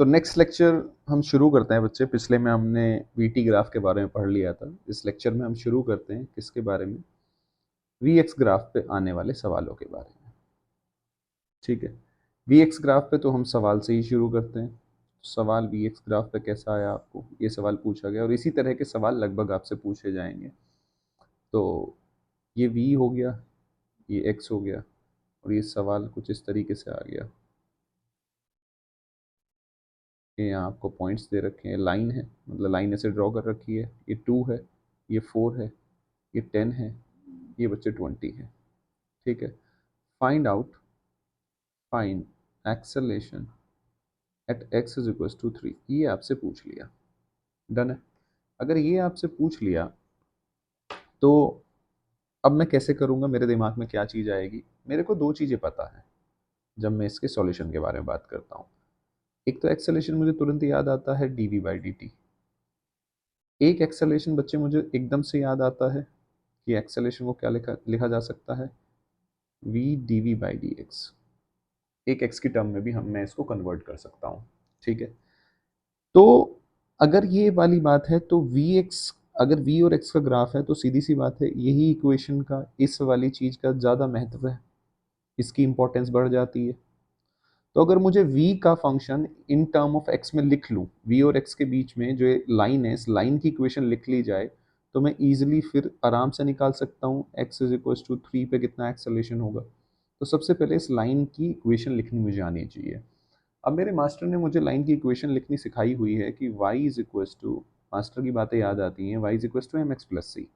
तो next lecture हम शुरू करते हैं बच्चे। पिछले में हमने वीटी ग्राफ के बारे में पढ़ लिया था। इस लेक्चर में हम शुरू करते हैं किसके बारे में, वी एक्स ग्राफ पे आने वाले सवालों के बारे में। ठीक है, वी एक्स ग्राफ पे तो हम सवाल से ही शुरू करते हैं। सवाल वी एक्स ग्राफ पे कैसा आया, आपको ये सवाल पूछा गया और इसी तरह के सवाल लगभग आपसे पूछे जाएंगे। तो ये वी हो गया, ये एक्स हो गया और ये सवाल कुछ इस तरीके से आ गया। ये यहाँ आपको पॉइंट्स दे रखे हैं, लाइन है, मतलब लाइन ऐसे ड्रॉ कर रखी है। ये 2 है, ये 4 है, ये 10 है, ये बच्चे 20 है। ठीक है, find out, find acceleration at x is equal to 3, ये आपसे पूछ लिया। डन है। अगर ये आपसे पूछ लिया तो अब मैं कैसे करूँगा, मेरे दिमाग में क्या चीज़ आएगी। मेरे को दो चीज़ें पता है जब मैं इसके सॉल्यूशन के बारे में बात करता हूँ। एक तो एक्सेलेरेशन मुझे तुरंत याद आता है d v by d t. एक एक्सेलेरेशन बच्चे मुझे एकदम से याद आता है कि एक्सेलेरेशन को क्या लिखा लिखा जा सकता है, v d v by d x. एक एक्स की टर्म में भी मैं इसको कन्वर्ट कर सकता हूँ। ठीक है, तो अगर ये वाली बात है तो वी एक्स, अगर वी और एक्स का ग्राफ है तो सीधी सी बात है यही इक्वेशन का, इस वाली चीज़ का ज़्यादा महत्व है, इसकी इंपॉर्टेंस बढ़ जाती है। तो अगर मुझे v का function in term of x में लिख लूँ, v और x के बीच में जो लाइन है, इस लाइन की इक्वेशन लिख ली जाए तो मैं इजीली फिर आराम से निकाल सकता हूँ x इज इक्वल टू 3 पे कितना एक्सेलेरेशन होगा। तो सबसे पहले इस लाइन की इक्वेशन लिखनी मुझे आनी चाहिए। अब मेरे मास्टर ने मुझे लाइन की इक्वेशन लिखनी सिखाई हुई है कि y is equal to, master की बातें याद आती हैं, y is equal to m x plus c.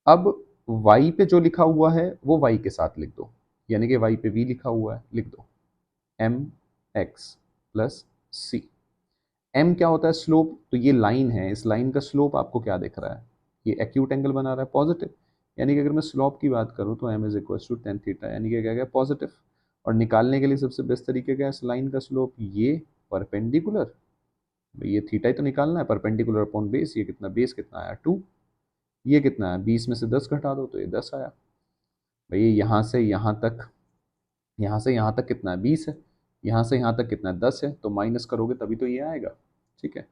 अब y पे जो लिखा हुआ है वो y के साथ लिख दो, यानी कि y पे v लिखा हुआ है, लिख दो एम एक्स प्लस सी। एम क्या होता है, स्लोप। तो ये लाइन है, इस लाइन का स्लोप आपको क्या दिख रहा है, ये एक्यूट एंगल बना रहा है, पॉजिटिव। यानी कि अगर मैं स्लोप की बात करूं तो m is equal to ten theta, यानी कि क्या गया, पॉजिटिव। और निकालने के लिए सबसे बेस्ट तरीके क्या है, इस लाइन का स्लोप, ये परपेंडिकुलर, ये थीटा ही तो निकालना है, परपेंडिकुलर अपॉन बेस। ये कितना, बेस कितना आया 2, ये कितना है 20 में से 10 घटा दो तो ये 10 आया। भाई यहाँ से यहाँ तक, यहाँ से यहाँ तक कितना है 20 है, यहाँ से यहाँ तक कितना है 10 है, तो माइनस करोगे तभी तो ये आएगा। ठीक है,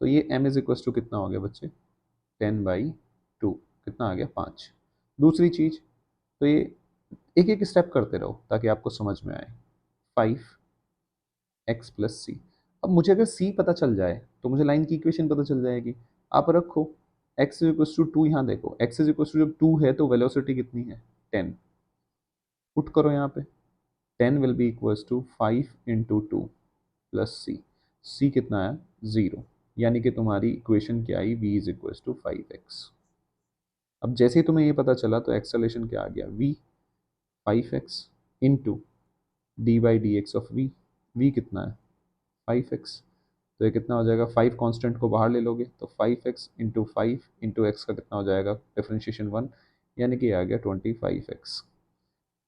तो ये m इज इक्वल टू कितना हो गया बच्चे, 10/2, कितना आ गया 5। दूसरी चीज, तो ये एक एक स्टेप करते रहो ताकि आपको समझ में आए। 5x plus c. अब मुझे अगर c पता चल जाए तो मुझे लाइन की इक्वेशन पता चल जाएगी। आप रखो x इज इक्वल टू 2, यहाँ देखो x इज इक्वल टू जब 2 है तो वेलोसिटी कितनी है 10, पुट करो यहाँ पे, 10 will be equals to 5 into 2 plus c. C कितना है 0, यानी कि तुम्हारी इक्वेशन क्या आई, v is equals to 5x। अब जैसे ही तुम्हें ये पता चला तो एक्सेलेरेशन क्या आ गया, v 5x into D by d x of v। v कितना है 5x, तो ये कितना हो जाएगा, 5 कांस्टेंट को बाहर ले लोगे तो 5x इंटू 5 इंटू एक्स का कितना हो जाएगा, डिफरेंशिएशन 1, यानी कि आ गया 25x।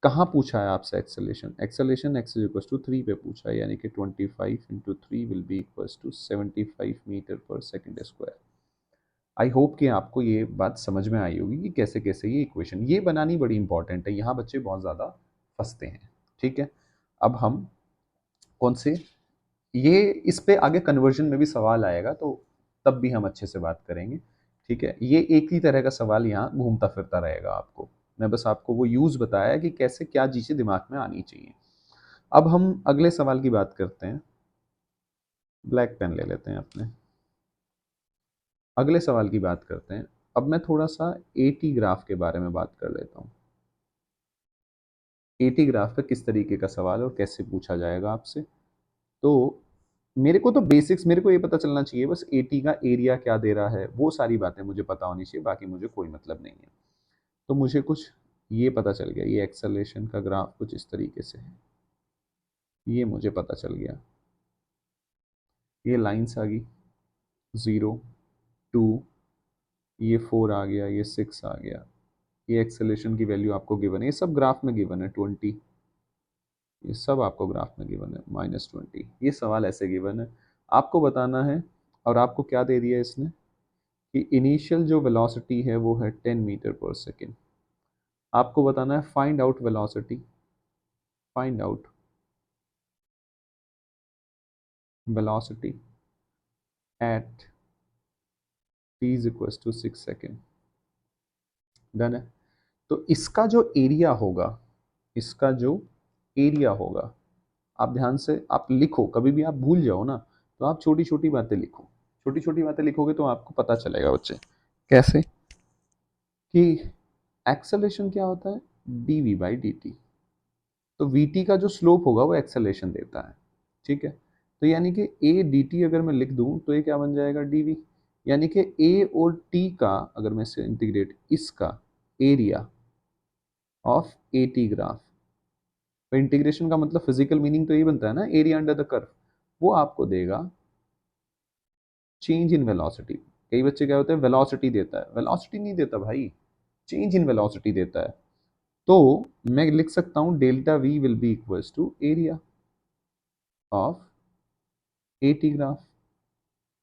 कहाँ पूछा है आपसे acceleration, acceleration x is equal to 3 पे पूछा है, यानी कि 25 into 3 will be equal to 75 metre per second square. I hope कि आपको ये बात समझ में आई होगी कि कैसे कैसे ये इक्वेशन ये बनानी बड़ी इंपॉर्टेंट है, यहाँ बच्चे बहुत ज़्यादा फंसते हैं। ठीक है, अब हम कौन से, ये इस पे आगे कन्वर्जन में भी सवाल आएगा तो तब भी हम अच्छे से बात करेंगे। ठीक है, ये एक ही तरह का सवाल यहाँ घूमता फिरता रहेगा आपको, मैं बस आपको वो यूज बताया कि कैसे क्या चीज़ें दिमाग में आनी चाहिए। अब हम अगले सवाल की बात करते हैं, ब्लैक पेन ले लेते हैं अपने, अगले सवाल की बात करते हैं। अब मैं थोड़ा सा एटी ग्राफ के बारे में बात कर लेता हूँ। एटी ग्राफ पे किस तरीके का सवाल और कैसे पूछा जाएगा आपसे। तो मेरे को तो बेसिक्स, मेरे को ये पता चलना चाहिए बस एटी का एरिया क्या दे रहा है, वो सारी बातें मुझे पता होनी चाहिए, बाकी मुझे कोई मतलब नहीं है। तो मुझे कुछ ये पता चल गया, ये एक्सेलेरेशन का ग्राफ कुछ इस तरीके से है, ये मुझे पता चल गया। ये लाइन्स आ गई 0, 2, ये 4 आ गया, ये 6 आ गया, ये एक्सेलेरेशन की वैल्यू आपको गिवन है, ये सब ग्राफ में गिवन है 20, ये सब आपको ग्राफ में गिवन है -20। ये सवाल ऐसे गिवन है, आपको बताना है। और आपको क्या दे दिया इसने कि इनिशियल जो वेलोसिटी है वो है 10 मीटर पर सेकेंड। आपको बताना है find out velocity, find out velocity at t is equal to 6 second. Done है। तो इसका जो एरिया होगा, इसका जो एरिया होगा, आप ध्यान से आप लिखो, कभी भी आप भूल जाओ ना तो आप छोटी छोटी बातें लिखो। छोटी छोटी बातें लिखोगे तो आपको पता चलेगा बच्चे। कैसे? कि एक्सेलेरेशन क्या होता है, dv बाई dt। तो vt का जो स्लोप होगा वो एक्सेलेरेशन देता है। ठीक है, तो यानी कि a dt अगर मैं लिख दूं तो ये क्या बन जाएगा, dv। यानी कि a और t का अगर मैं इसे इंटीग्रेट, इसका एरिया ऑफ at ग्राफ, तो इंटीग्रेशन का मतलब फिजिकल मीनिंग तो ये बनता है ना, एरिया अंडर द कर्व, वो आपको देगा चेंज इन वेलोसिटी। कई बच्चे क्या होते हैं, वेलोसिटी देता है, वेलोसिटी नहीं देता भाई, चेंज इन वेलोसिटी देता है। तो मैं लिख सकता हूं delta v will be equals to area of a t graph.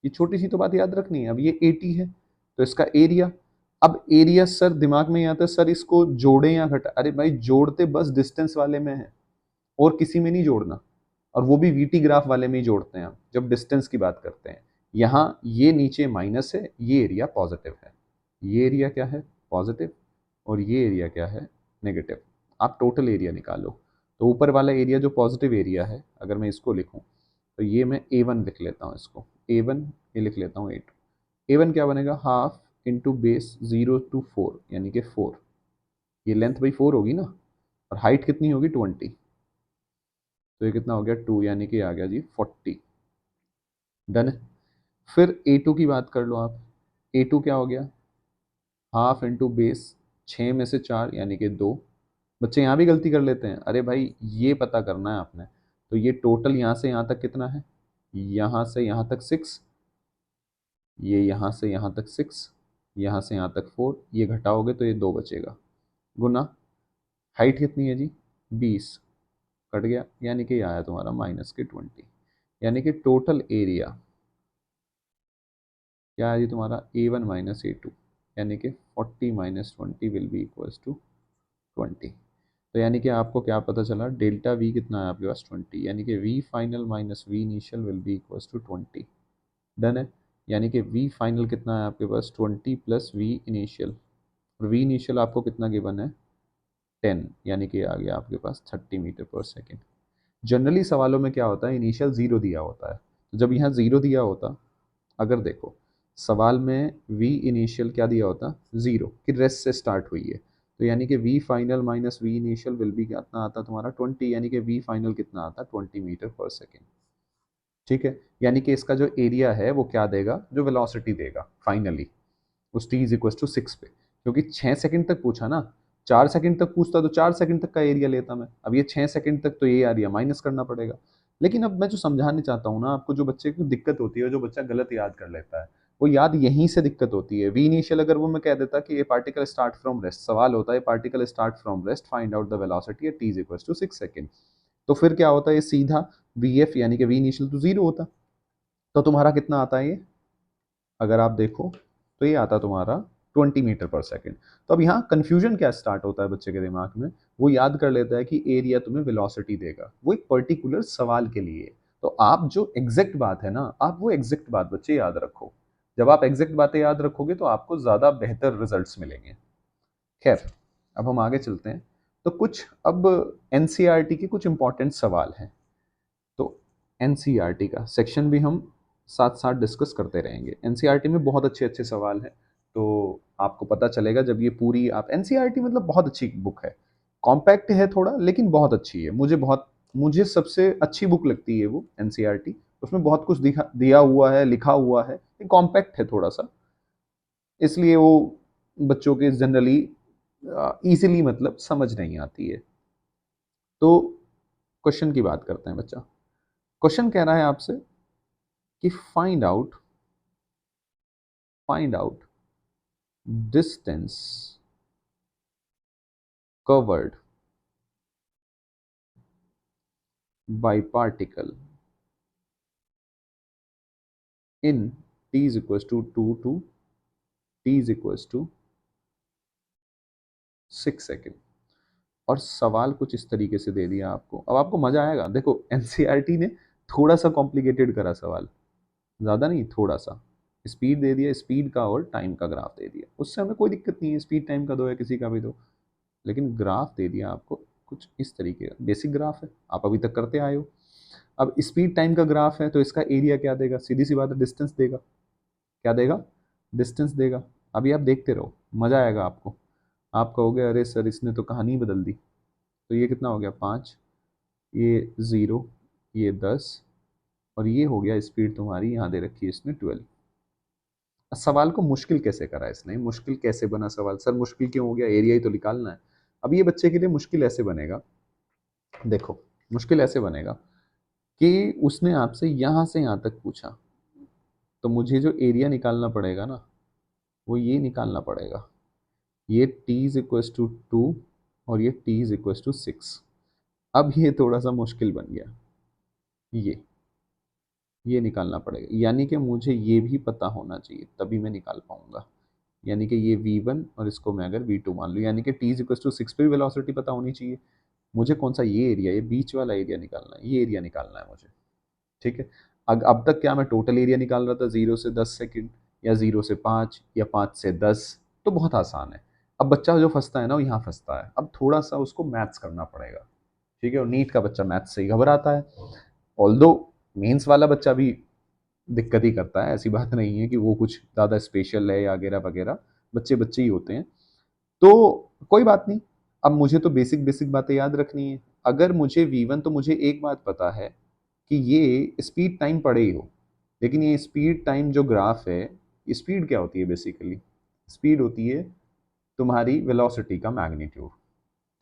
ये छोटी सी तो बात याद रखनी है। अब ये एटी है तो इसका एरिया, अब एरिया सर दिमाग में आता है सर इसको जोड़े या घटा, अरे भाई जोड़ते बस डिस्टेंस वाले में है और किसी में नहीं जोड़ना, और वो भी वीटी ग्राफ वाले में ही जोड़ते हैं हम जब डिस्टेंस की बात करते हैं। यहाँ ये नीचे माइनस है, ये एरिया पॉजिटिव है, ये एरिया क्या है, पॉजिटिव, और ये एरिया क्या है, नेगेटिव। आप टोटल एरिया निकालो, तो ऊपर वाला एरिया जो पॉजिटिव एरिया है, अगर मैं इसको लिखूं तो ये मैं A1 लिख लेता हूँ, इसको A1, ये लिख लेता हूँ A2। A1 क्या बनेगा, हाफ इंटू बेस 0 to 4 यानी कि 4, ये लेंथ भाई 4 होगी ना, और हाइट कितनी होगी 20, तो ये कितना हो गया 2, यानी कि आ गया जी 40। डन है। फिर A2 की बात कर लो आप, A2 क्या हो गया, हाफ इंटू बेस 6 में से 4 यानी कि 2। बच्चे यहाँ भी गलती कर लेते हैं, अरे भाई ये पता करना है आपने, तो ये टोटल यहाँ से यहाँ तक कितना है, यहाँ से यहाँ तक 6, ये यहाँ से यहाँ तक 6, यहाँ से यहाँ तक 4, ये घटाओगे तो ये 2 बचेगा, गुना हाइट कितनी है जी 20, कट गया, यानी कि ये आया तुम्हारा -20। यानी कि टोटल एरिया क्या है जी तुम्हारा, A1 माइनस A2, यानी कि 40 minus 20 will be equals to 20। तो यानी कि आपको क्या पता चला, डेल्टा वी कितना है आपके पास 20, यानी कि v final minus v initial will be equals to 20। Done है। यानी कि वी फाइनल कितना है आपके पास 20 प्लस वी इनिशियल, और वी इनिशियल आपको कितना गिवन है 10, यानी कि आ गया आपके पास 30 मीटर पर सेकेंड। जनरली सवालों में क्या होता है, इनिशियल जीरो दिया होता है, तो जब यहाँ जीरो दिया होता, अगर देखो सवाल में v इनिशियल क्या दिया होता, जीरो, कि रेस्ट से स्टार्ट हुई है, तो यानी कि v final minus v initial will B कितना आता तुम्हारा 20, यानी कि v फाइनल कितना आता 20 मीटर पर सेकेंड। ठीक है, यानी कि इसका जो एरिया है वो क्या देगा, जो वेलोसिटी देगा फाइनली उस t इज इक्वल टू 6 पे, क्योंकि 6 सेकंड तक पूछा ना, 4 सेकंड तक पूछता तो 4 सेकंड तक का एरिया लेता मैं, अब ये 6 सेकंड तक तो ये एरिया माइनस करना पड़ेगा। लेकिन अब मैं जो समझाने चाहता हूँ ना आपको, जो बच्चे को दिक्कत होती है, जो बच्चा गलत याद कर लेता है, वो याद यहीं से दिक्कत होती है। वी इनिशियल अगर वो मैं कह देता कि ये पार्टिकल स्टार्ट फ्रॉम रेस्ट, सवाल होता है particle start from rest, find out the velocity at t is equal to 6 second, तो फिर क्या होता है, ये सीधा वी एफ यानी कि वी इनिशियल तो जीरो होता, तो तुम्हारा कितना आता है ये, अगर आप देखो तो ये आता तुम्हारा 20 मीटर पर सेकेंड। तो अब यहाँ कंफ्यूजन क्या स्टार्ट होता है बच्चे के दिमाग में, वो याद कर लेता है कि एरिया तुम्हें वेलोसिटी देगा, वो एक पर्टिकुलर सवाल के लिए। तो आप जो एग्जैक्ट बात है ना, आप वो एग्जैक्ट बात बच्चे याद रखो। जब आप एग्जैक्ट बातें याद रखोगे तो आपको ज़्यादा बेहतर रिजल्ट्स मिलेंगे। खैर, अब हम आगे चलते हैं। तो कुछ अब एनसीईआरटी के कुछ इंपॉर्टेंट सवाल हैं, तो एनसीईआरटी का सेक्शन भी हम साथ साथ डिस्कस करते रहेंगे। एनसीईआरटी में बहुत अच्छे अच्छे सवाल हैं, तो आपको पता चलेगा जब ये पूरी आप, एनसीईआरटी मतलब बहुत अच्छी बुक है, कॉम्पैक्ट है थोड़ा लेकिन बहुत अच्छी है, मुझे सबसे अच्छी बुक लगती है वो एनसीईआरटी। उसमें बहुत कुछ दिया हुआ है, लिखा हुआ है, कॉम्पैक्ट है थोड़ा सा, इसलिए वो बच्चों के जनरली इजीली मतलब समझ नहीं आती है। तो क्वेश्चन की बात करते हैं बच्चा। क्वेश्चन कह रहा है आपसे कि find out distance covered by particle in t is equals to 2 to t is equals to 6 second. और सवाल कुछ इस तरीके से दे दिया आपको, अब आपको मजा आएगा। देखो एनसीईआरटी ने थोड़ा सा कॉम्प्लिकेटेड करा सवाल, ज़्यादा नहीं, थोड़ा सा। स्पीड दे दिया, स्पीड का और टाइम का ग्राफ दे दिया, उससे हमें कोई दिक्कत नहीं है, स्पीड टाइम का दो या किसी का भी दो, लेकिन ग्राफ दे दिया आपको कुछ इस तरीके का, बेसिक ग्राफ है, आप अभी तक करते आए हो। अब स्पीड टाइम का ग्राफ है तो इसका एरिया क्या देगा, सीधी सी बात है, डिस्टेंस देगा। क्या देगा, डिस्टेंस देगा। अभी आप देखते रहो, मज़ा आएगा आपको। आप कहोगे अरे सर इसने तो कहानी बदल दी। तो ये कितना हो गया, 5, ये 0, ये 10, और ये हो गया स्पीड तुम्हारी, यहाँ दे रखी है इसने 12। सवाल को मुश्किल कैसे करा इसने, मुश्किल कैसे बना सवाल, सर मुश्किल क्यों हो गया, एरिया ही तो निकालना है। अब ये बच्चे के लिए मुश्किल ऐसे बनेगा, देखो मुश्किल ऐसे बनेगा कि उसने आपसे यहाँ से यहाँ तक पूछा, तो मुझे जो एरिया निकालना पड़ेगा ना, वो ये निकालना पड़ेगा, ये t इज इक्व टू 2 और ये t इज इक्व टू 6। अब ये थोड़ा सा मुश्किल बन गया, ये निकालना पड़ेगा, यानी कि मुझे ये भी पता होना चाहिए तभी मैं निकाल पाऊंगा। यानी कि ये v1 और इसको मैं अगर v2 मान लूँ, यानी कि t इज इक्व टू 6 पे भी वेलोसिटी पता होनी चाहिए। मुझे कौन सा, ये एरिया, ये बीच वाला एरिया निकालना है, ये एरिया निकालना है मुझे। ठीक है। अब तक क्या मैं टोटल एरिया निकाल रहा था 0 से 10 सेकेंड, या 0 से 5, या 5 से 10, तो बहुत आसान है। अब बच्चा जो फंसता है ना, वो यहाँ फंसता है, अब थोड़ा सा उसको मैथ्स करना पड़ेगा। ठीक है, और नीट का बच्चा मैथ्स से ही घबराता है, ऑल्दो मेंस वाला बच्चा भी दिक्कत ही करता है, ऐसी बात नहीं है कि वो कुछ ज़्यादा स्पेशल है या वगैरह वगैरह, बच्चे बच्चे ही होते हैं। तो कोई बात नहीं, अब मुझे तो बेसिक बेसिक बातें याद रखनी है। अगर मुझे v1, तो मुझे एक बात पता है कि ये स्पीड टाइम पड़े ही हो, लेकिन ये स्पीड टाइम जो ग्राफ है, स्पीड क्या होती है बेसिकली, स्पीड होती है तुम्हारी वेलोसिटी का मैग्नीट्यूड।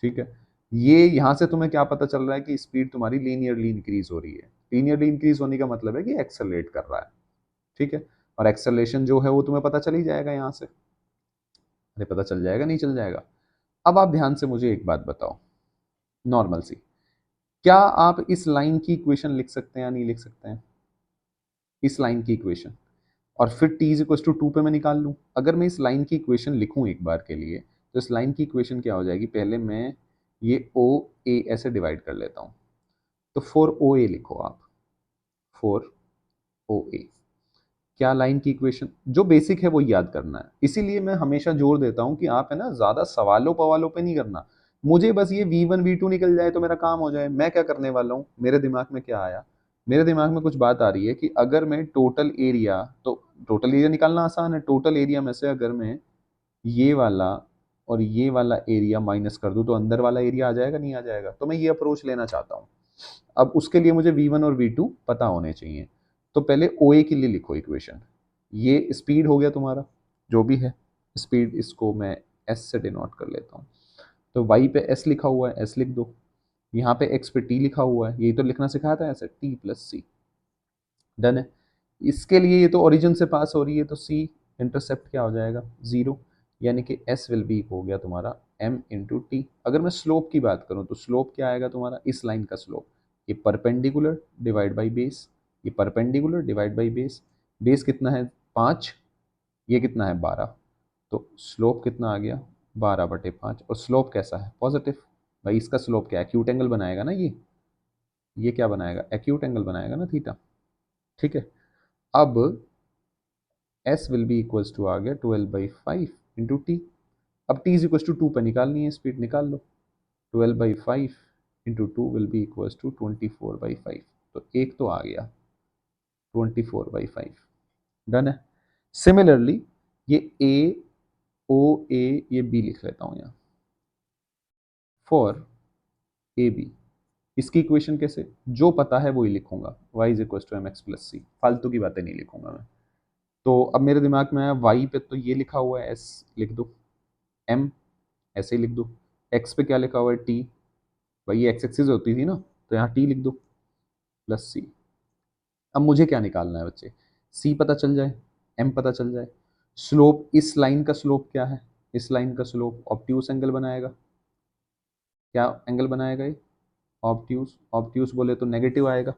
ठीक है, ये यहाँ से तुम्हें क्या पता चल रहा है कि स्पीड तुम्हारी लीनियरली इंक्रीज हो रही है। लीनियरली इंक्रीज होने का मतलब है कि एक्सेलरेट कर रहा है। ठीक है, और एक्सेलरेशन जो है वो तुम्हें पता चल ही जाएगा यहाँ से, अरे पता चल जाएगा, नहीं चल जाएगा। अब आप ध्यान से मुझे एक बात बताओ, नॉर्मल सी, क्या आप इस लाइन की इक्वेशन लिख सकते हैं या नहीं लिख सकते हैं, इस लाइन की इक्वेशन, और फिर t इज इक्वल टू 2 पे मैं निकाल लूँ। अगर मैं इस लाइन की इक्वेशन लिखूँ एक बार के लिए, तो इस लाइन की इक्वेशन क्या हो जाएगी, पहले मैं ये ओ ए ऐसे डिवाइड कर लेता हूँ, तो 4OA लिखो आप, 4OA। क्या लाइन की इक्वेशन, जो बेसिक है वो याद करना है, इसीलिए मैं हमेशा जोर देता हूँ कि आप है ना ज़्यादा सवालों पवालों पे नहीं करना। मुझे बस ये v1 v2 निकल जाए तो मेरा काम हो जाए। मैं क्या करने वाला हूँ, मेरे दिमाग में क्या आया, मेरे दिमाग में कुछ बात आ रही है कि अगर मैं टोटल एरिया, तो टोटल एरिया निकालना आसान है, टोटल एरिया में से अगर मैं ये वाला और ये वाला एरिया माइनस कर दूं तो अंदर वाला एरिया आ जाएगा, नहीं आ जाएगा, तो मैं ये अप्रोच लेना चाहता हूँ। अब उसके लिए मुझे v1 और v2 पता होने चाहिए। तो पहले OA के लिए लिखो इक्वेशन, ये स्पीड हो गया तुम्हारा, जो भी है स्पीड, इसको मैं s से डिनोट कर लेता हूँ। तो y पे s लिखा हुआ है, s लिख दो। यहाँ पे x पे t लिखा हुआ है, यही तो लिखना सिखाया था ऐसे, t प्लस सी। डन है। इसके लिए ये तो ओरिजिन से पास हो रही है, तो c इंटरसेप्ट क्या हो जाएगा, 0, यानी कि s विल बी हो गया तुम्हारा m इंटू टी। अगर मैं स्लोप की बात करूँ तो स्लोप क्या आएगा तुम्हारा, इस लाइन का स्लोप, ये परपेंडिकुलर डिवाइड बाई बेस, ये perpendicular divide by base, base कितना है 5, ये कितना है 12, तो स्लोप कितना आ गया 12/5। और स्लोप कैसा है, पॉजिटिव। भाई इसका स्लोप क्या है, एक्यूट एंगल बनाएगा ना ये क्या बनाएगा, एक्यूट एंगल बनाएगा ना, थीटा। ठीक है, अब s will be equals to आ गया 12/5 इंटू टी। अब t इज इक्वल्स टू 2 पे निकालनी है, स्पीड निकाल लो, 12/5 into 2 will be equals to 24/5। तो एक तो आ गया 24/5। डन है। सिमिलरली ये a o a, ये b लिख लेता हूँ यहाँ, फॉर ए बी। इसकी इक्वेशन कैसे, जो पता है वही लिखूंगा, y is equals to m x plus c, फालतू की बातें नहीं लिखूंगा मैं। तो अब मेरे दिमाग में आया y पे तो ये लिखा हुआ है s, लिख दो, m ऐसे ही लिख दो, x पे क्या लिखा हुआ है t, भाई ये x एक्सिस होती थी ना, तो यहाँ t लिख दो प्लस c। अब मुझे क्या निकालना है बच्चे, c पता चल जाए, m पता चल जाए, स्लोप, इस लाइन का स्लोप क्या है, इस लाइन का स्लोप ऑब्ट्यूस एंगल बनाएगा। क्या एंगल बनाएगा ये, ऑब्ट्यूस, ऑब्ट्यूस बोले तो नेगेटिव आएगा।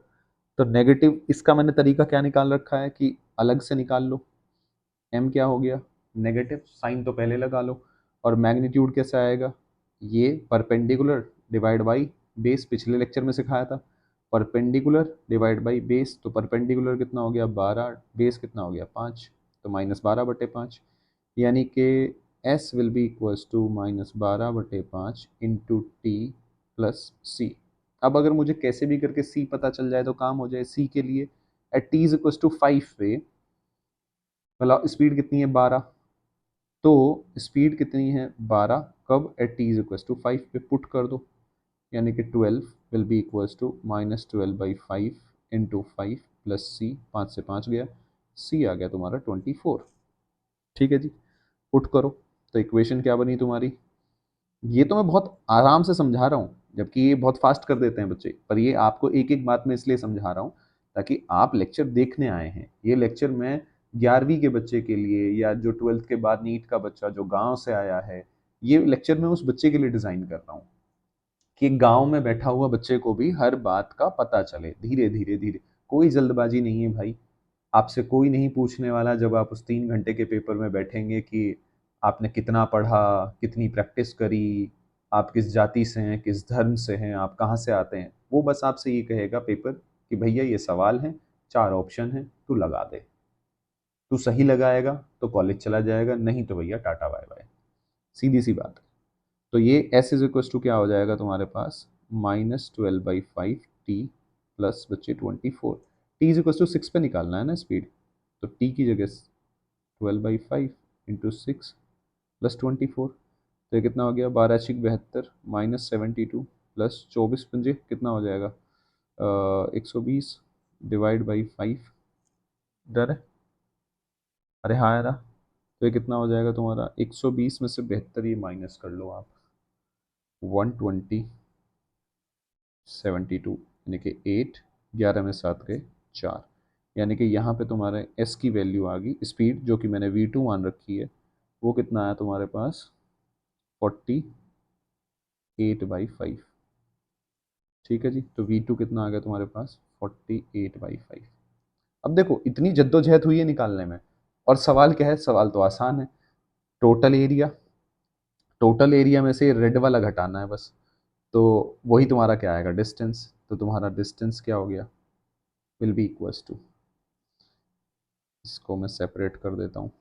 तो नेगेटिव, इसका मैंने तरीका क्या निकाल रखा है कि अलग से निकाल लो, m क्या हो गया नेगेटिव, साइन तो पहले लगा लो, और मैग्नीट्यूड कैसे आएगा, ये परपेंडिकुलर डिवाइड बाई बेस, पिछले लेक्चर में सिखाया था, परपेंडिकुलर डिवाइड बाई बेस, तो परपेंडिकुलर कितना हो गया 12, बेस कितना हो गया 5, तो -12/5, यानी कि s will be equals to -12/5 into t plus c. अब अगर मुझे कैसे भी करके सी पता चल जाए तो काम हो जाए। सी के लिए at t is equals to 5 पे, मतलब स्पीड कितनी है 12, तो स्पीड कितनी है 12, कब at t is equals to 5 पे पुट कर दो, यानी कि 12 will be equals to -12/5 into 5 plus c, 5 से 5 गया, सी आ गया तुम्हारा 24। ठीक है जी, पुट करो तो इक्वेशन क्या बनी तुम्हारी। ये तो मैं बहुत आराम से समझा रहा हूँ, जबकि ये बहुत फास्ट कर देते हैं बच्चे, पर ये आपको एक एक बात में इसलिए समझा रहा हूँ ताकि आप लेक्चर देखने आए हैं। ये लेक्चर मैं 11वीं के बच्चे के लिए, या जो 12th के बाद नीट का बच्चा जो गांव से आया है, ये लेक्चर मैं उस बच्चे के लिए डिज़ाइन कर रहा हूँ कि गांव में बैठा हुआ बच्चे को भी हर बात का पता चले, धीरे धीरे धीरे। कोई जल्दबाजी नहीं है भाई, आपसे कोई नहीं पूछने वाला जब आप उस 3 घंटे के पेपर में बैठेंगे कि आपने कितना पढ़ा, कितनी प्रैक्टिस करी, आप किस जाति से हैं, किस धर्म से हैं, आप कहाँ से आते हैं। वो बस आपसे ये कहेगा पेपर कि भैया ये सवाल हैं, 4 ऑप्शन हैं, तू लगा दे। तू सही लगाएगा तो कॉलेज चला जाएगा, नहीं तो भैया टाटा बाय बाय, सीधी सी बात है। तो ये एस इज इक्वल टू क्या हो जाएगा तुम्हारे पास, -12/5 टी प्लस बच्चे 24। टी इज इक्वल टू 6 पे निकालना है ना स्पीड, तो टी की जगह 12/5 इंटू 6 प्लस 24, तो ये कितना हो गया 12×6 = 72 -72 प्लस 24×5 कितना हो जाएगा 120 डिवाइड बाई 5। डर है, अरे हाँ यार, तो ये कितना हो जाएगा तुम्हारा 120 में से 72 ये माइनस कर लो आप, 120 72, यानी कि 8, 11 में 7 गए 4, यानी कि यहाँ पे तुम्हारे एस की वैल्यू आ गई, स्पीड जो कि मैंने V2 मान रखी है, वो कितना आया तुम्हारे पास 48/5। ठीक है जी, तो V2 कितना आ गया तुम्हारे पास 48/5। अब देखो इतनी जद्दोजहद हुई है निकालने में, और सवाल क्या है, सवाल तो आसान है, टोटल एरिया, टोटल एरिया में से रेड वाला घटाना है बस, तो वही तुम्हारा क्या आएगा डिस्टेंस, तो तुम्हारा डिस्टेंस क्या हो गया विल बी इक्वल्स टू, इसको मैं सेपरेट कर देता हूँ,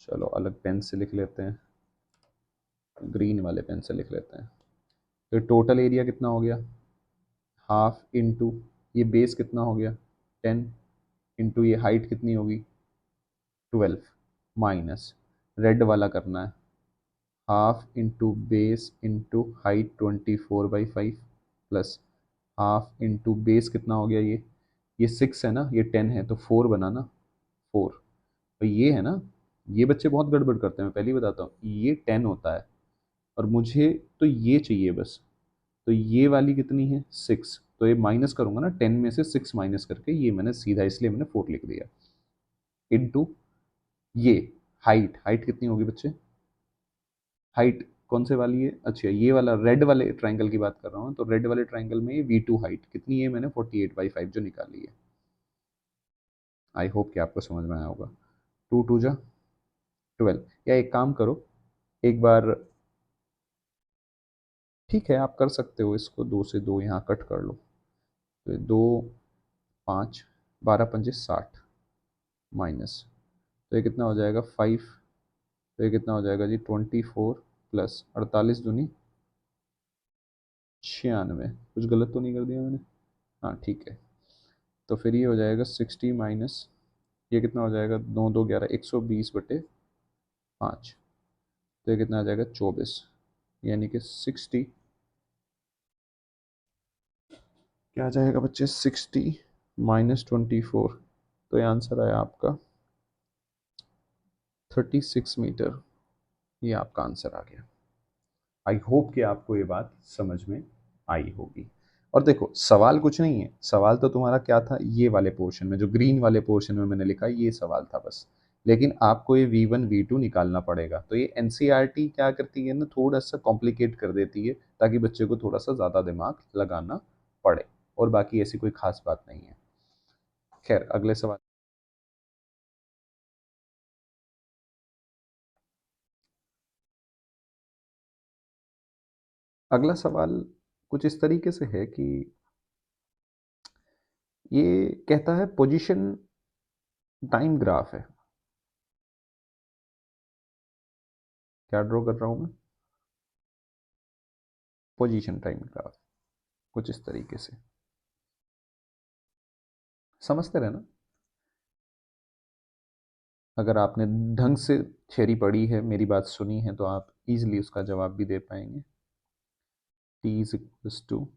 चलो अलग पेन से लिख लेते हैं, ग्रीन वाले पेन से लिख लेते हैं। तो टोटल एरिया कितना हो गया, हाफ इंटू ये बेस कितना हो गया 10, इंटू ये हाइट कितनी होगी 12, माइनस रेड वाला करना है, half into base into height 24/5 plus half into base कितना हो गया ये 6 है ना, ये 10 है तो 4 बना ना, 4। तो ये है ना, ये बच्चे बहुत गड़बड़ करते हैं, मैं पहले ही बताता हूँ, ये 10 होता है और मुझे तो ये चाहिए बस, तो ये वाली कितनी है 6, तो ये माइनस करूंगा ना, 10 में से 6 माइनस करके ये मैंने सीधा, इसलिए मैंने 4 लिख दिया, इनटू ये हाइट, हाइट कितनी होगी बच्चे, हाइट कौन से वाली है, अच्छा ये वाला रेड वाले ट्रायंगल की बात कर रहा हूँ, तो रेड वाले ट्रायंगल में ये V2 हाइट कितनी है, मैंने 48/5 जो निकाली है। आई होप कि आपको समझ में आया होगा। 2×2 = 12, या एक काम करो एक बार, ठीक है आप कर सकते हो इसको, 2 से 2 यहाँ कट कर लो, तो 2 5 12×5 = 60 माइनस, तो ये कितना हो जाएगा 5, तो ये कितना हो जाएगा जी 24 प्लस 48×2 = 96, कुछ गलत तो नहीं कर दिया मैंने, हाँ ठीक है। तो फिर ये हो जाएगा 60 माइनस, ये कितना हो जाएगा 9×2 = 11, 120/5, तो ये कितना आ जाएगा 24, यानी कि 60, क्या आ जाएगा बच्चे 60 -24, तो ये आंसर आया आपका 36 मीटर, ये आपका आंसर आ गया। आई होप कि आपको ये बात समझ में आई होगी। और देखो सवाल कुछ नहीं है, सवाल तो तुम्हारा क्या था, ये वाले पोर्शन में जो ग्रीन वाले पोर्शन में मैंने लिखा ये सवाल था बस, लेकिन आपको ये V1 V2 निकालना पड़ेगा। तो ये एनसीईआरटी क्या करती है ना, थोड़ा सा कॉम्प्लिकेट कर देती है ताकि बच्चे को थोड़ा सा ज़्यादा दिमाग लगाना पड़े, और बाकी ऐसी कोई खास बात नहीं है। खैर अगले सवाल, अगला सवाल कुछ इस तरीके से है कि ये कहता है पोजीशन टाइम ग्राफ है। क्या ड्रॉ कर रहा हूं मैं? पोजीशन टाइम ग्राफ, कुछ इस तरीके से। समझते रहे ना? अगर आपने ढंग से थ्योरी पढ़ी है, मेरी बात सुनी है, तो आप इजीली उसका जवाब भी दे पाएंगे। टी इज इक्वल्स टू,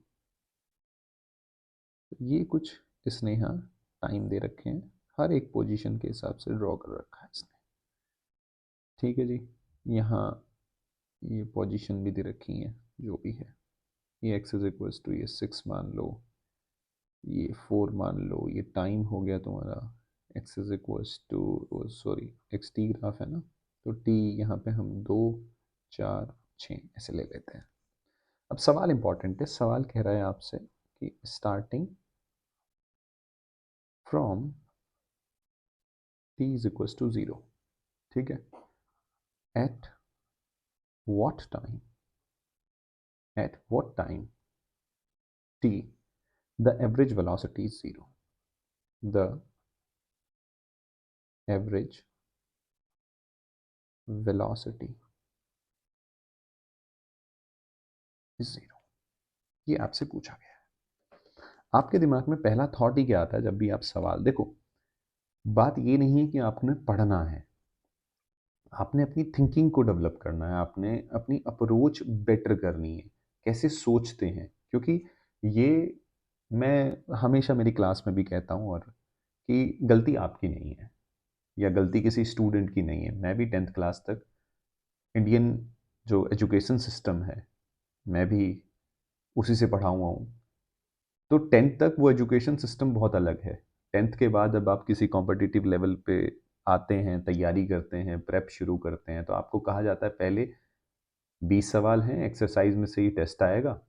ये कुछ इसने यहाँ टाइम दे रखे हैं, हर एक पोजीशन के हिसाब से ड्रॉ कर रखा है इसने। ठीक है जी। यहाँ ये पोजीशन भी दे रखी है जो भी है। ये एक्स इज इक्वल्स टू, ये 6 मान लो, ये 4 मान लो, ये टाइम हो गया तुम्हारा। X is equals to, sorry x t graph है ना, तो टी यहाँ पे हम 2, 4, 6 ऐसे ले लेते हैं। अब सवाल इंपॉर्टेंट है, सवाल कह रहा है आपसे कि starting from t is equals to 0, ठीक है, at what time, at what time t the average velocity is 0, the average velocity is 0। ये आपसे पूछा गया है। आपके दिमाग में पहला थॉट ही क्या आता है जब भी आप सवाल देखो? बात ये नहीं है कि आपने पढ़ना है, आपने अपनी थिंकिंग को डेवलप करना है, आपने अपनी अप्रोच बेटर करनी है, कैसे सोचते हैं। क्योंकि ये मैं हमेशा मेरी क्लास में भी कहता हूँ, और कि गलती आपकी नहीं है या गलती किसी स्टूडेंट की नहीं है। मैं भी 10th क्लास तक इंडियन जो एजुकेशन सिस्टम है, मैं भी उसी से पढ़ा हुआ हूँ। तो 10th तक वो एजुकेशन सिस्टम बहुत अलग है। 10th के बाद जब आप किसी कॉम्पिटिटिव लेवल पे आते हैं, तैयारी करते हैं, प्रेप शुरू करते हैं, तो आपको कहा जाता है पहले 20 सवाल हैं, एक्सरसाइज में से ही टेस्ट आएगा।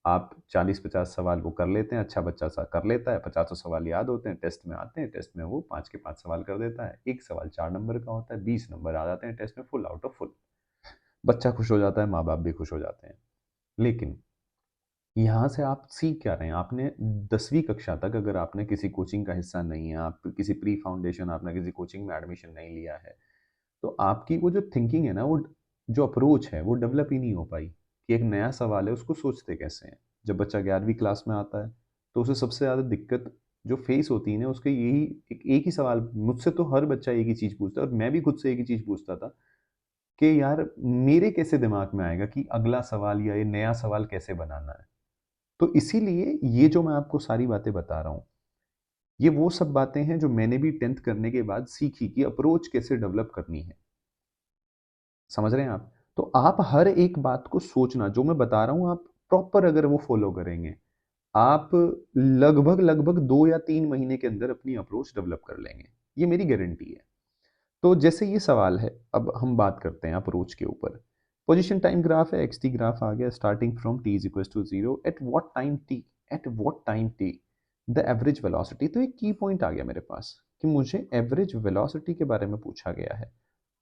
आप 40-50 सवाल वो कर लेते हैं, अच्छा बच्चा सा कर लेता है, 50 सवाल याद होते हैं, टेस्ट में आते हैं, टेस्ट में वो 5 के 5 सवाल कर देता है, एक सवाल 4 नंबर का होता है, 20 नंबर आ जाते हैं टेस्ट में, फुल आउट ऑफ फुल। बच्चा खुश हो जाता है, माँ बाप भी खुश हो जाते हैं। लेकिन यहाँ से आप सीख क्या रहे हैं? आपने 10वीं कक्षा तक अगर आपने किसी कोचिंग का हिस्सा नहीं है, आप किसी प्री फाउंडेशन, आपने किसी कोचिंग में एडमिशन नहीं लिया है, तो आपकी वो जो थिंकिंग है ना, वो जो अप्रोच है वो डेवलप ही नहीं हो पाई कि एक नया सवाल है उसको सोचते कैसे हैं। जब बच्चा 11वीं क्लास में आता है तो उसे सबसे ज़्यादा दिक्कत जो फेस होती है ना, उसके यही एक ही सवाल, मुझसे तो हर बच्चा एक ही चीज़ पूछता है, और मैं भी खुद से एक ही चीज़ पूछता था कि यार मेरे कैसे दिमाग में आएगा कि अगला सवाल या ये नया सवाल कैसे बनाना है। तो इसीलिए ये जो मैं आपको सारी बातें बता रहा हूँ, ये वो सब बातें हैं जो मैंने भी 10th करने के बाद सीखी कि अप्रोच कैसे डेवलप करनी है। समझ रहे हैं आप? तो आप हर एक बात को सोचना, जो मैं बता रहा हूँ आप प्रॉपर अगर वो फॉलो करेंगे, आप लगभग लगभग 2 या 3 महीने के अंदर अपनी अप्रोच डेवलप कर लेंगे, ये मेरी गारंटी है। तो जैसे ये सवाल है, अब हम बात करते हैं अप्रोच के ऊपर। पोजीशन टाइम ग्राफ है, एक्स टी ग्राफ आ गया, starting from t is equal to 0 at what time t, at what time t the average velocity. तो एक की पॉइंट आ गया मेरे पास कि मुझे एवरेज वेलोसिटी के बारे में पूछा गया है।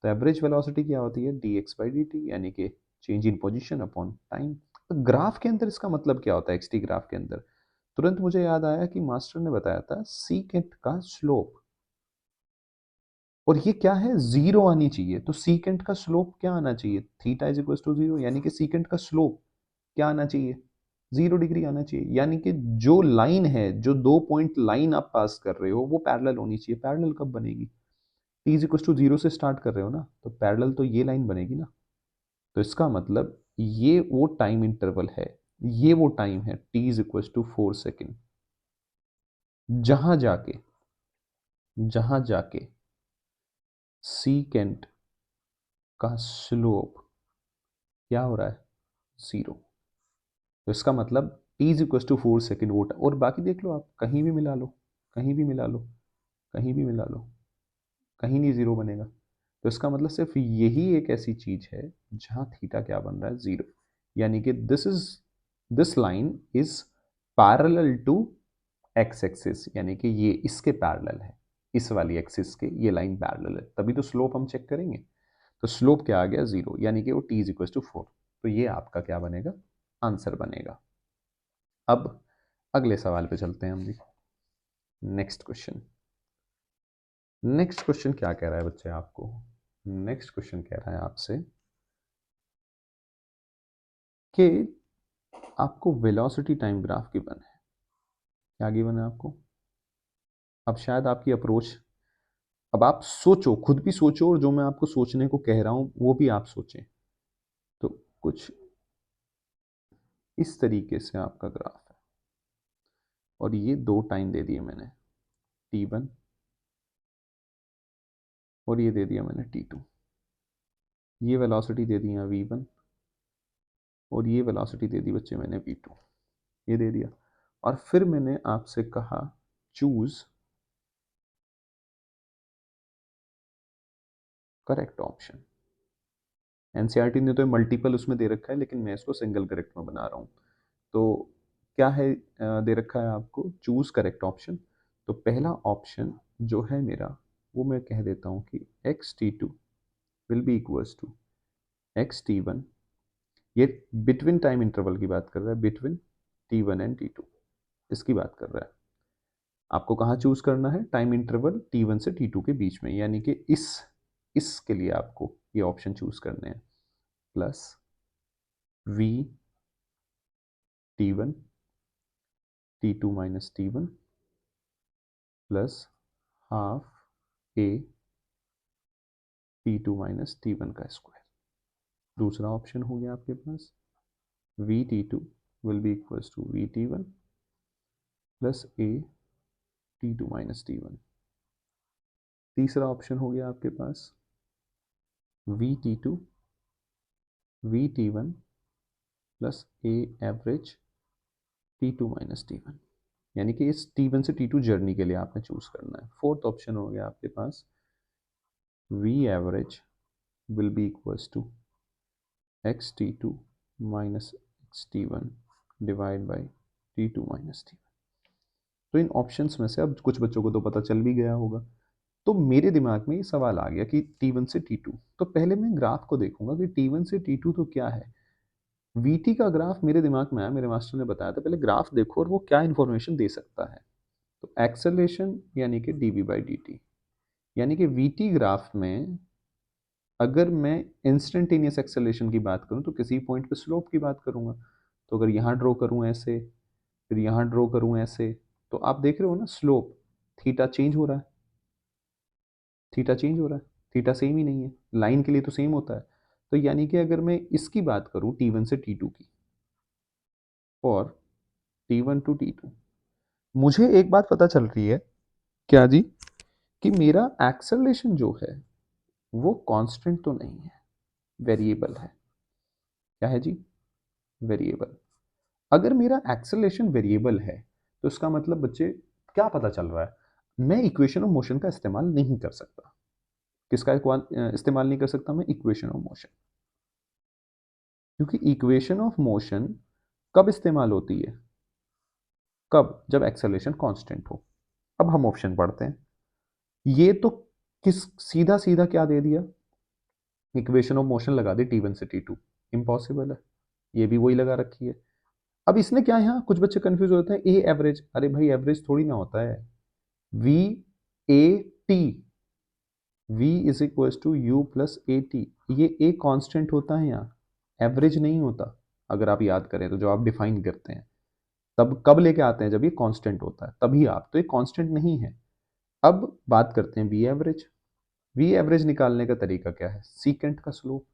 तो एवरेज वेलोसिटी क्या होती है? D x by d T, यानी कि change in position upon time. तो ग्राफ के अंदर इसका मतलब क्या होता है? एक्स टी ग्राफ के अंदर तुरंत मुझे याद आया कि मास्टर ने बताया था सीकेंट का स्लोप, और ये क्या है? 0 आनी चाहिए। तो सीकेंट का स्लोप क्या आना चाहिए? थीटा इज इक्वल टू 0, यानी कि सीकेंट का स्लोप क्या आना चाहिए? 0 डिग्री आना चाहिए। यानी कि जो लाइन है, जो 2 पॉइंट लाइन आप पास कर रहे हो, वो पैरेलल होनी चाहिए। पैरेलल कब बनेगी? टी इज इक्वल टू 0 से स्टार्ट कर रहे हो ना, तो पैरेलल तो ये लाइन बनेगी ना। तो इसका मतलब ये वो टाइम इंटरवल है, ये वो टाइम है t is equal to 4 second, जहां जाके जहां जाके सीकेंट का स्लोप क्या हो रहा है? 0। तो इसका मतलब t is equal to 4 second वोट। और बाकी देख लो, आप कहीं भी मिला लो, कहीं भी मिला लो, कहीं भी मिला लो, कहीं नहीं 0 बनेगा। तो इसका मतलब सिर्फ यही एक ऐसी चीज है जहां थीटा क्या बन रहा है? 0। यानी कि this line is parallel to x axis, यानी कि ये इसके पैरेलल है, इस वाली एक्सिस के ये लाइन पैरेलल है, तभी तो स्लोप हम चेक करेंगे। तो स्लोप क्या आ गया? 0, यानी कि वो टी इज इक्वल टू 4। तो ये आपका क्या बनेगा? आंसर बनेगा। अब अगले सवाल पे चलते हैं हम जी। नेक्स्ट क्वेश्चन, नेक्स्ट क्वेश्चन क्या कह रहा है बच्चे आपको? नेक्स्ट क्वेश्चन कह रहा है आपसे कि आपको वेलोसिटी टाइम ग्राफ गिवन है। क्या गिवन है आपको? अब शायद आपकी अप्रोच, अब आप सोचो, खुद भी सोचो, और जो मैं आपको सोचने को कह रहा हूं वो भी आप सोचें। तो कुछ इस तरीके से आपका ग्राफ है, और ये दो टाइम दे दिए मैंने, t1, और ये दे दिया मैंने t2। ये वेलोसिटी दे दिया v1, और ये वेलोसिटी दे दी बच्चे मैंने v2। ये दे दिया, और फिर मैंने आपसे कहा चूज करेक्ट ऑप्शन। एनसीईआरटी ने तो मल्टीपल उसमें दे रखा है, लेकिन मैं इसको सिंगल करेक्ट में बना रहा हूँ। तो क्या है, दे रखा है आपको चूज करेक्ट ऑप्शन। तो पहला ऑप्शन जो है मेरा, वो मैं कह देता हूँ कि xt2 will be equals to xt1। ये बिटवीन टाइम इंटरवल की बात कर रहा है, बिटवीन t1 एंड t2 इसकी बात कर रहा है। आपको कहाँ चूज करना है? टाइम इंटरवल t1 से t2 के बीच में, यानी कि इसके लिए आपको ये ऑप्शन चूज करने हैं। Plus v t1 t2 minus t1 plus half a t2 minus t1 का स्क्वायर। दूसरा ऑप्शन हो गया आपके पास v t2 will be equals to v t1 plus a t2 minus t1। तीसरा ऑप्शन हो गया आपके पास v t2 v t1 plus a average t2 minus t1, यानी कि इस t1 से t2 जर्नी के लिए आपने चूज करना है। फोर्थ ऑप्शन हो गया आपके पास v average will be equals to x t2 minus x t1 divide by t2 minus t1। तो इन ऑप्शंस में से अब कुछ बच्चों को तो पता चल भी गया होगा। तो मेरे दिमाग में ये सवाल आ गया कि t1 से t2, तो पहले मैं ग्राफ को देखूंगा कि t1 से t2 तो क्या है। vt का ग्राफ मेरे दिमाग में आया, मेरे मास्टर ने बताया था पहले ग्राफ देखो और वो क्या इंफॉर्मेशन दे सकता है। तो एक्सेलरेशन यानी कि dv बाई dt, यानी कि vt ग्राफ में अगर मैं इंस्टेंटेनियस एक्सेलरेशन की बात करूं तो किसी पॉइंट पे स्लोप की बात करूंगा। तो अगर यहाँ ड्रॉ करूं ऐसे, फिर यहाँ ड्रॉ करूं ऐसे, तो आप देख रहे हो ना स्लोप थीटा चेंज हो रहा है, थीटा चेंज हो रहा है, थीटा सेम ही नहीं है, लाइन के लिए तो सेम होता है। तो यानी कि अगर मैं इसकी बात करूं t1 से t2 की, और t1 टू t2, मुझे एक बात पता चल रही है। क्या जी? कि मेरा एक्सेलरेशन जो है वो कांस्टेंट तो नहीं है, वेरिएबल है। क्या है जी? वेरिएबल। अगर मेरा एक्सेलरेशन वेरिएबल है तो इसका मतलब बच्चे क्या पता चल रहा है? मैं इक्वेशन ऑफ मोशन का इस्तेमाल नहीं कर सकता। किसका इस्तेमाल नहीं कर सकता मैं? Equation of motion. क्योंकि इक्वेशन ऑफ मोशन कब इस्तेमाल होती है? कब? जब एक्सेलरेशन कांस्टेंट हो। अब हम ऑप्शन पढ़ते हैं। ये तो किस सीधा सीधा क्या दे दिया, इक्वेशन ऑफ मोशन लगा दी t1 से t2, इम्पॉसिबल है। ये भी वही लगा रखी है। अब इसने क्या, यहाँ कुछ बच्चे कंफ्यूज होते हैं, ए एवरेज, अरे भाई एवरेज थोड़ी ना होता है, v a t, v is equal to u plus a t, ये ए कांस्टेंट होता है, यहाँ एवरेज नहीं होता। अगर आप याद करें तो जो आप डिफाइन करते हैं तब कब लेके आते हैं? जब ये कांस्टेंट होता है तभी आप, तो ये कांस्टेंट नहीं है। अब बात करते हैं वी एवरेज। वी एवरेज निकालने का तरीका क्या है? सीकेंट का स्लोप।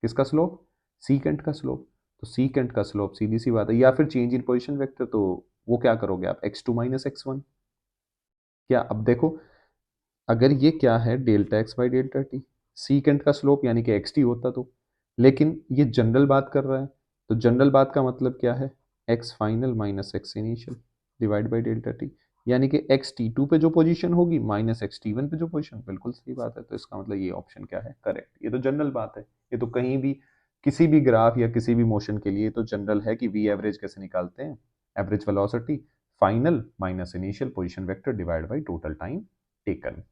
किसका स्लोप? सीकेंट का स्लोप। तो सीकेंट का स्लोप सीधी सी बात है, या फिर चेंज इन पोजिशन वेक्टर, तो वो क्या करोगे आप? x2 minus x1। क्या अब देखो, अगर ये क्या है delta x by delta T, secant का स्लोप यानी कि एक्स टी होता तो, लेकिन ये जनरल बात कर रहा है, तो जनरल बात का मतलब क्या है? X final minus x initial divide by delta T, यानी कि एक्स टी टू पे जो पोजीशन होगी माइनस एक्स टी वन पे जो पोजीशन। बिल्कुल सही बात है। तो इसका मतलब ये ऑप्शन क्या है? करेक्ट। ये तो जनरल बात है, ये तो कहीं भी किसी भी ग्राफ या किसी भी मोशन के लिए तो जनरल है कि वी एवरेज कैसे निकालते हैं? Average velocity final minus initial position vector divide by total time taken.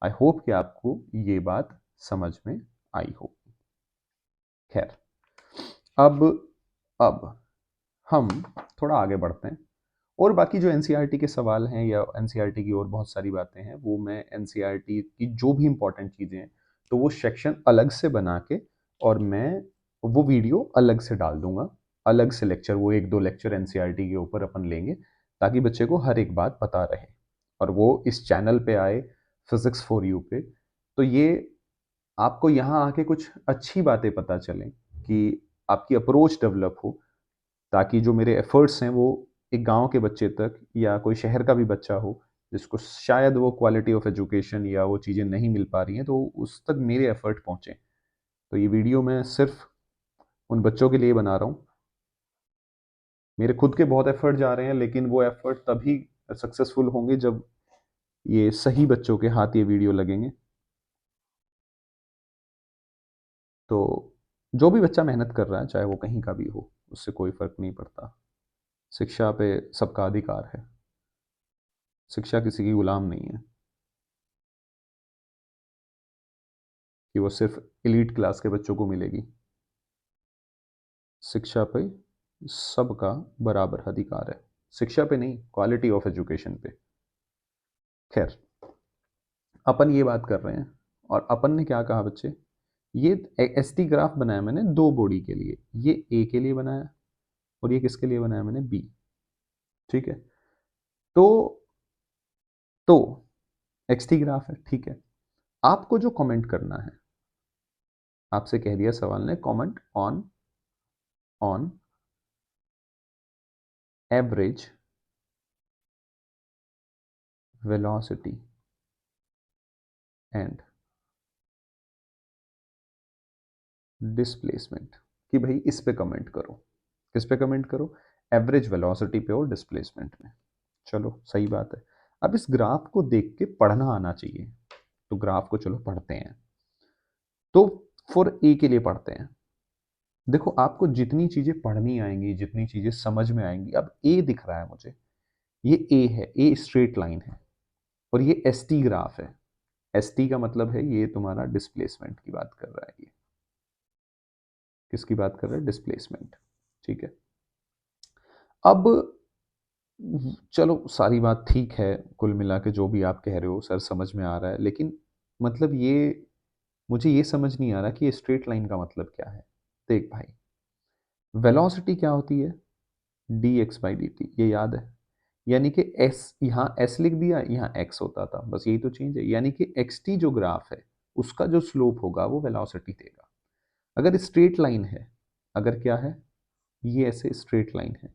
I hope कि आपको ये बात समझ में आई होगी। खैर, अब हम थोड़ा आगे बढ़ते हैं और बाकी जो एनसीईआरटी के सवाल हैं या एनसीईआरटी की और बहुत सारी बातें हैं, वो मैं एनसीईआरटी की जो भी इंपॉर्टेंट चीज़ें हैं तो वो सेक्शन अलग से बना के और मैं वो वीडियो अलग से डाल दूंगा, अलग से लेक्चर, वो एक दो लेक्चर एनसीईआरटी के ऊपर अपन लेंगे ताकि बच्चे को हर एक बात पता रहे और वो इस चैनल पे आए फिजिक्स फॉर यू पे, तो ये आपको यहाँ आके कुछ अच्छी बातें पता चलें कि आपकी अप्रोच डेवलप हो, ताकि जो मेरे एफर्ट्स हैं वो एक गांव के बच्चे तक या कोई शहर का भी बच्चा हो जिसको शायद वो क्वालिटी ऑफ एजुकेशन या वो चीज़ें नहीं मिल पा रही हैं तो उस तक मेरे एफर्ट पहुंचे। तो ये वीडियो मैं सिर्फ उन बच्चों के लिए बना रहा हूँ। मेरे खुद के बहुत एफर्ट जा रहे हैं लेकिन वो एफर्ट तभी सक्सेसफुल होंगे जब ये सही बच्चों के हाथ ये वीडियो लगेंगे। तो जो भी बच्चा मेहनत कर रहा है चाहे वो कहीं का भी हो, उससे कोई फर्क नहीं पड़ता। शिक्षा पे सबका अधिकार है, शिक्षा किसी की गुलाम नहीं है कि वो सिर्फ एलीट क्लास के बच्चों को मिलेगी। शिक्षा पे सबका बराबर अधिकार है, शिक्षा पे नहीं, क्वालिटी ऑफ एजुकेशन पे। खैर, अपन ये बात कर रहे हैं और अपन ने क्या कहा बच्चे, ये एस टी ग्राफ बनाया मैंने दो बॉडी के लिए, ये ए के लिए बनाया और ये किसके लिए बनाया मैंने, बी। ठीक है, तो तो एक्स टी ग्राफ है, ठीक है। आपको जो कमेंट करना है, आपसे कह दिया सवाल ने, comment on on average velocity and displacement, कि भाई इस पे कमेंट करो। किस पे कमेंट करो, एवरेज वेलोसिटी पे और डिस्प्लेसमेंट में। चलो सही बात है। अब इस ग्राफ को देख के पढ़ना आना चाहिए, तो ग्राफ को चलो पढ़ते हैं। तो फॉर ए के लिए पढ़ते हैं। देखो आपको जितनी चीजें पढ़नी आएंगी, जितनी चीजें समझ में आएंगी, अब ए दिख रहा है मुझे, ये ए है, ए स्ट्रेट लाइन है और ये एस टी ग्राफ है। एस टी का मतलब है ये तुम्हारा डिस्प्लेसमेंट की बात कर रहा है, ये किसकी बात कर रहा है, डिस्प्लेसमेंट। ठीक है, अब चलो सारी बात ठीक है, कुल मिला के जो भी आप कह रहे हो सर समझ में आ रहा है, लेकिन मतलब ये मुझे ये समझ नहीं आ रहा कि ये स्ट्रेट लाइन का मतलब क्या है। देख भाई, वेलोसिटी क्या होती है, D x by d T, ये याद है। यानी कि एस, यहाँ एस लिख दिया, यहाँ एक्स होता था, बस यही तो चेंज है। यानी कि एक्स टी जो ग्राफ है उसका जो स्लोप होगा वो वेलोसिटी देगा। अगर स्ट्रेट लाइन है, अगर क्या है, ये ऐसे स्ट्रेट लाइन है,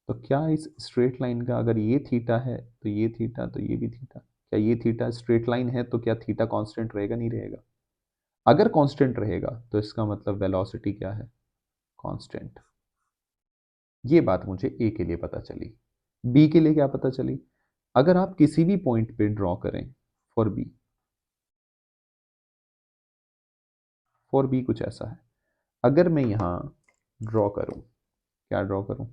तो क्या इस स्ट्रेट लाइन का अगर ये थीटा है तो ये थीटा, तो ये भी थीटा, क्या ये थीटा स्ट्रेट लाइन है तो क्या थीटा कांस्टेंट रहेगा, नहीं रहेगा। अगर कांस्टेंट रहेगा तो इसका मतलब वेलोसिटी क्या है, कांस्टेंट। ये बात मुझे ए के लिए पता चली। बी के लिए क्या पता चली, अगर आप किसी भी पॉइंट पे ड्रॉ करें, फॉर बी, फॉर बी कुछ ऐसा है, अगर मैं यहाँ ड्रॉ करूं, क्या ड्रॉ करूं,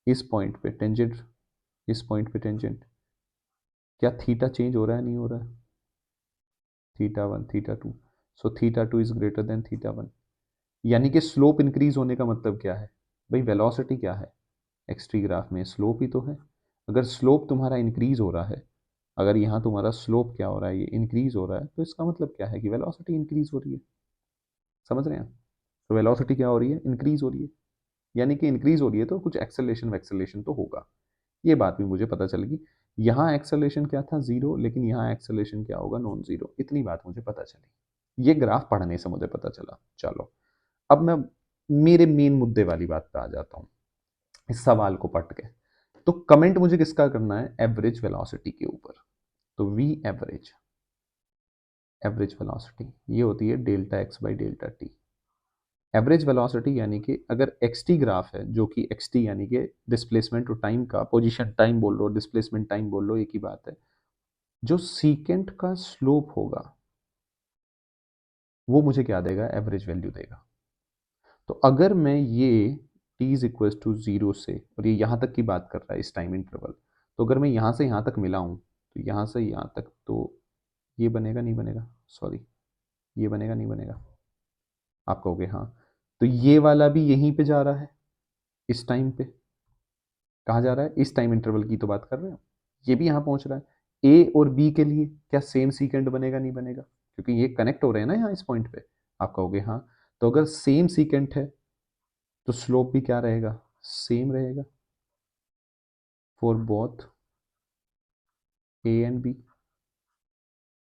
इस पॉइंट पे टेंजेंट, इस पॉइंट पे टेंजेंट, क्या थीटा चेंज हो रहा है, नहीं हो रहा है, theta one theta two, so theta two is greater than theta one. यानी कि स्लोप इंक्रीज होने का मतलब क्या है भाई, वेलोसिटी क्या है, एक्स टी ग्राफ में स्लोप ही तो है। अगर स्लोप तुम्हारा इंक्रीज हो रहा है, अगर यहाँ तुम्हारा स्लोप क्या हो रहा है, ये इंक्रीज हो रहा है, तो इसका मतलब क्या है कि वेलोसिटी इंक्रीज हो रही है। समझ रहे हैं, तो वेलोसिटी क्या हो रही है, इंक्रीज हो रही है। यानी कि इंक्रीज हो रही है तो कुछ एक्सेलेशन वैक्सेलेशन तो होगा। ये बात भी मुझे पता चल गई। यहाँ एक्सेलेशन क्या था, जीरो, लेकिन यहाँ एक्सेलेशन क्या होगा, नॉन जीरो। इतनी बात मुझे पता चली, ये ग्राफ पढ़ने से मुझे पता चला। चलो अब मैं मेरे मेन मुद्दे वाली बात पे आ जाता हूँ, इस सवाल को पढ़ के। तो कमेंट मुझे किसका करना है, एवरेज वेलोसिटी के ऊपर। तो वी एवरेज, एवरेज वेलोसिटी ये होती है delta x by delta T. Average velocity यानी कि अगर एक्स टी ग्राफ है, जो कि एक्स टी यानी कि डिस्प्लेसमेंट और टाइम का, पोजीशन टाइम बोल लो, डिस्प्लेसमेंट टाइम बोल लो, एक ही बात है, जो सीकेंट का स्लोप होगा वो मुझे क्या देगा, एवरेज वैल्यू देगा। तो अगर मैं ये t is equal to zero से, और ये यहाँ तक की बात कर रहा है इस टाइम इंटरवल, तो अगर मैं यहाँ से यहाँ तक मिला हूँ तो यहाँ से यहाँ तक, तो ये बनेगा नहीं बनेगा, सॉरी, ये बनेगा नहीं बनेगा, आप कहोगे हाँ, तो ये वाला भी यहीं पे जा रहा है इस टाइम पे, कहाँ जा रहा है, इस टाइम इंटरवल की तो बात कर रहे हैं, ये भी यहाँ पहुँच रहा है। ए और बी के लिए क्या सेम सीकेंट बनेगा, नहीं बनेगा, क्योंकि ये कनेक्ट हो रहे हैं ना यहाँ इस पॉइंट पे। आप कहोगे हाँ, तो अगर सेम सीकेंट है तो स्लोप भी क्या रहेगा, सेम रहेगा for both A and B.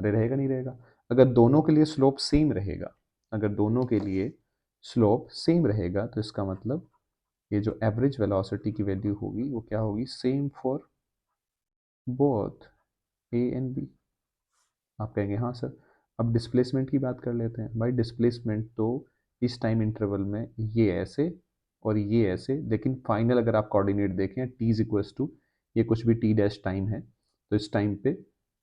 अरे रहेगा नहीं रहेगा, अगर दोनों के लिए स्लोप सेम रहेगा, अगर दोनों के लिए स्लोप सेम रहेगा तो इसका मतलब ये जो एवरेज वेलोसिटी की वैल्यू होगी वो क्या होगी, same for both A and B. आप कहेंगे हाँ सर। अब डिस्प्लेसमेंट की बात कर लेते हैं। भाई डिस्प्लेसमेंट तो इस टाइम इंटरवल में ये ऐसे और ये ऐसे, लेकिन फाइनल अगर आप कोऑर्डिनेट देखें टी इज इक्वल्स टू ये कुछ भी टी डैश टाइम है, तो इस टाइम पे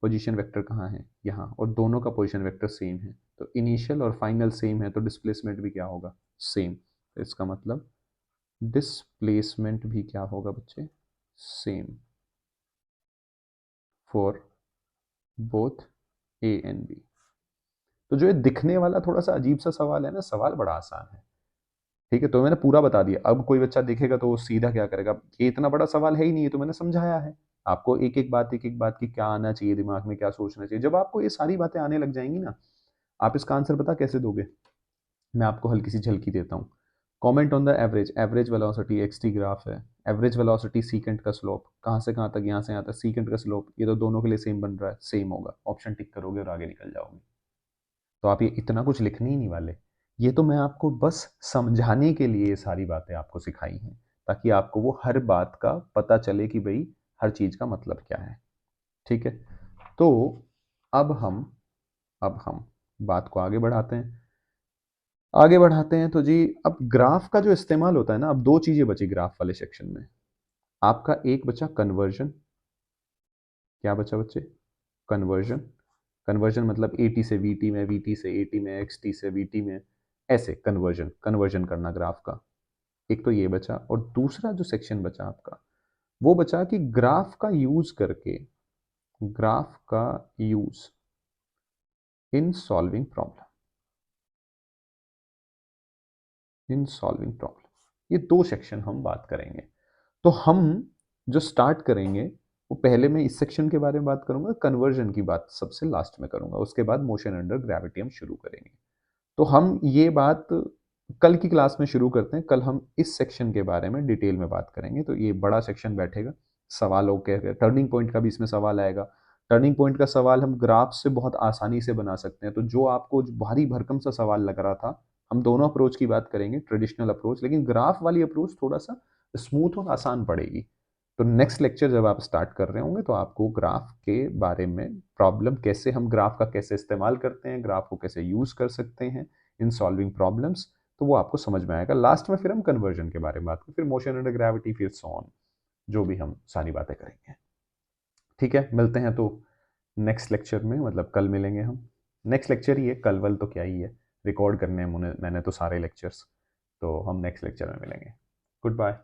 पोजीशन वेक्टर कहाँ है, यहाँ, और दोनों का पोजीशन वेक्टर सेम है, तो इनिशियल और फाइनल सेम है, तो डिस्प्लेसमेंट भी क्या होगा, सेम। तो इसका मतलब डिस्प्लेसमेंट भी क्या होगा बच्चे, same for both A and B. तो जो ये दिखने वाला थोड़ा सा अजीब सा सवाल है ना, सवाल बड़ा आसान है। ठीक है, तो मैंने पूरा बता दिया। अब कोई बच्चा देखेगा तो वो सीधा क्या करेगा, ये इतना बड़ा सवाल है ही नहीं, है तो मैंने समझाया है आपको एक एक बात की क्या आना चाहिए दिमाग में, क्या सोचना चाहिए। जब आपको ये सारी बातें आने लग जाएंगी ना, आप इसका आंसर पता कैसे दोगे, मैं आपको हल्की सी झलकी देता हूँ। Comment on the average, average velocity x t graph है, एवरेज वेलोसिटी सीकेंट का स्लोप, कहाँ से कहाँ तक, यहाँ से यहाँ तक सीकेंट का स्लोप, ये तो दोनों के लिए सेम बन रहा है, सेम होगा, ऑप्शन टिक करोगे और आगे निकल जाओगे। तो आप ये इतना कुछ लिखने ही नहीं वाले, ये तो मैं आपको बस समझाने के लिए ये सारी बातें आपको सिखाई हैं, ताकि आपको वो हर बात का पता चले कि भाई हर चीज का मतलब क्या है। ठीक है, तो अब हम अब हम बात को आगे बढ़ाते हैं। आगे बढ़ाते हैं तो जी, अब ग्राफ का जो इस्तेमाल होता है ना, अब दो चीजें बची ग्राफ वाले सेक्शन में। आपका एक बचा कन्वर्जन, क्या बचा बच्चे, कन्वर्जन। कन्वर्जन मतलब ए टी से वी टी में, वी टी से ए टी में, एक्स टी से वी टी में, ऐसे कन्वर्जन, कन्वर्जन करना ग्राफ का। एक तो ये बचा, और दूसरा जो सेक्शन बचा आपका, वो बचा कि ग्राफ का यूज करके, ग्राफ का use in solving problem, in solving problem, ये दो सेक्शन हम बात करेंगे। तो हम जो स्टार्ट करेंगे, वो पहले मैं इस सेक्शन के बारे में बात करूंगा, कन्वर्जन की बात सबसे लास्ट में करूंगा, उसके बाद मोशन अंडर ग्रेविटी हम शुरू करेंगे। तो हम ये बात कल की क्लास में शुरू करते हैं। कल हम इस सेक्शन के बारे में डिटेल में बात करेंगे, तो ये बड़ा सेक्शन बैठेगा। सवालों के टर्निंग पॉइंट का भी इसमें सवाल आएगा। टर्निंग पॉइंट का सवाल हम ग्राफ से बहुत आसानी से बना सकते हैं। तो जो आपको भारी भरकम सा सवाल लग रहा था, हम दोनों अप्रोच की बात करेंगे, ट्रेडिशनल अप्रोच, लेकिन ग्राफ वाली अप्रोच थोड़ा सा स्मूथ और आसान पड़ेगी। तो नेक्स्ट लेक्चर जब आप स्टार्ट कर रहे होंगे, तो आपको ग्राफ के बारे में, प्रॉब्लम कैसे, हम ग्राफ का कैसे इस्तेमाल करते हैं, ग्राफ को कैसे यूज कर सकते हैं इन सॉल्विंग प्रॉब्लम्स, तो वो आपको समझ में आएगा। लास्ट में फिर हम कन्वर्जन के बारे में बात करें, फिर मोशन अंडर ग्रेविटी, फिर सो ऑन, जो भी हम सारी बातें करेंगे। ठीक है, मिलते हैं तो नेक्स्ट लेक्चर में, मतलब कल मिलेंगे हम। नेक्स्ट लेक्चर ही है, कल वल तो क्या ही है, रिकॉर्ड करने हैं मैंने तो सारे लेक्चर्स। तो हम नेक्स्ट लेक्चर में मिलेंगे। Good bye.